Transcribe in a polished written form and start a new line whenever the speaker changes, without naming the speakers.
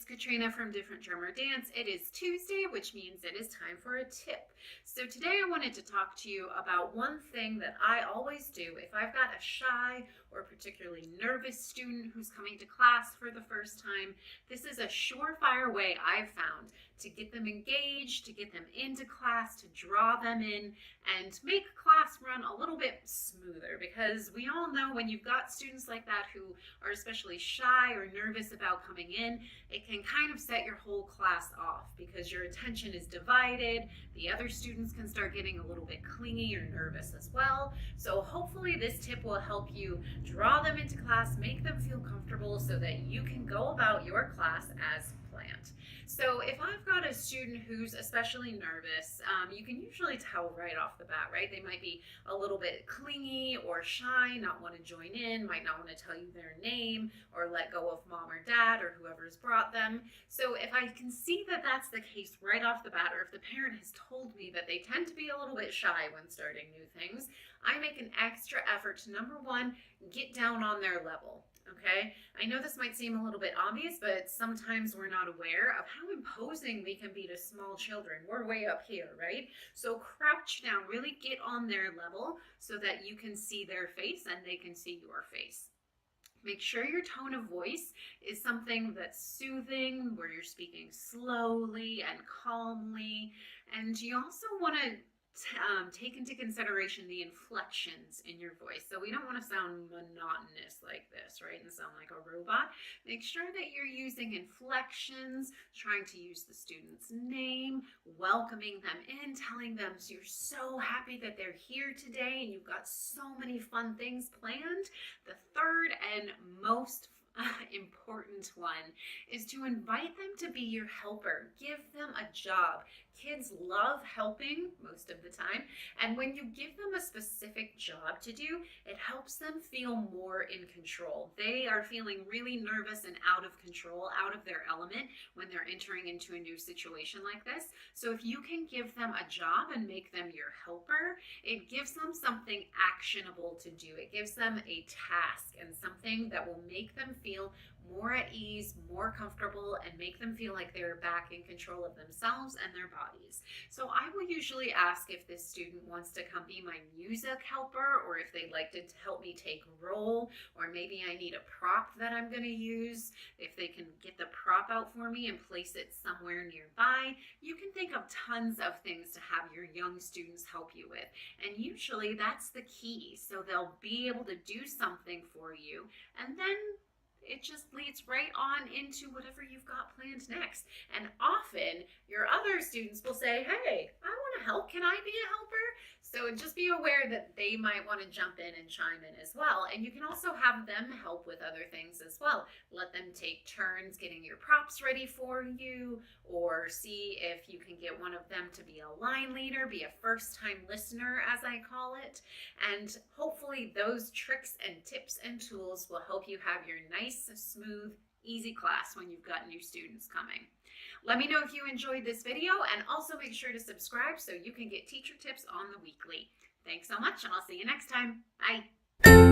Katrina from Different Drummer Dance. It is Tuesday, which means it is time for a tip. So today I wanted to talk to you about one thing that I always do if I've got a shy or particularly nervous student who's coming to class for the first time. This is a surefire way I've found to get them engaged, to get them into class, to draw them in, and make class run a little bit smoother, because we all know when you've got students like that who are especially shy or nervous about coming in, it can kind of set your whole class off because your attention is divided. The other students can start getting a little bit clingy or nervous as well. So hopefully this tip will help you draw them into class, make them feel comfortable so that you can go about your class as planned. So if I've got a student who's especially nervous, you can usually tell right off the bat, right? They might be a little bit clingy or shy, not want to join in, might not want to tell you their name or let go of mom or dad or whoever's brought them. So if I can see that that's the case right off the bat, or if the parent has told me that they tend to be a little bit shy when starting new things, I make an extra effort to, number one, get down on their level. Okay, I know this might seem a little bit obvious, but sometimes we're not aware of how imposing we can be to small children. We're way up here, right? So crouch down, really get on their level so that you can see their face and they can see your face. Make sure your tone of voice is something that's soothing, where you're speaking slowly and calmly. And you also want to take into consideration the inflections in your voice. So we don't want to sound monotonous like this, right? And sound like a robot. Make sure that you're using inflections, trying to use the student's name, welcoming them in, telling them you're so happy that they're here today and you've got so many fun things planned. The third and most important one is to invite them to be your helper. Give them a job. Kids love helping most of the time, and when you give them a specific job to do, it helps them feel more in control. They are feeling really nervous and out of control, out of their element when they're entering into a new situation like this. So if you can give them a job and make them your helper, it gives them something actionable to do. It gives them a task and something that will make them feel more at ease, more comfortable, and make them feel like they're back in control of themselves and their bodies. So I will usually ask if this student wants to come be my music helper, or if they'd like to help me take role, or maybe I need a prop that I'm going to use. If they can get the prop out for me and place it somewhere nearby. You can think of tons of things to have your young students help you with. And usually that's the key. So they'll be able to do something for you, and then it just leads right on into whatever you've got planned next. And often your other students will say, hey, I want to help. Can I be a helper? So just be aware that they might want to jump in and chime in as well. And you can also have them help with other things as well. Let them take turns getting your props ready for you, or see if you can get one of them to be a line leader, be a first-time listener, as I call it. And hopefully those tricks and tips and tools will help you have your nice, smooth, easy class when you've got new students coming. Let me know if you enjoyed this video, and also make sure to subscribe so you can get teacher tips on the weekly. Thanks so much, and I'll see you next time. Bye.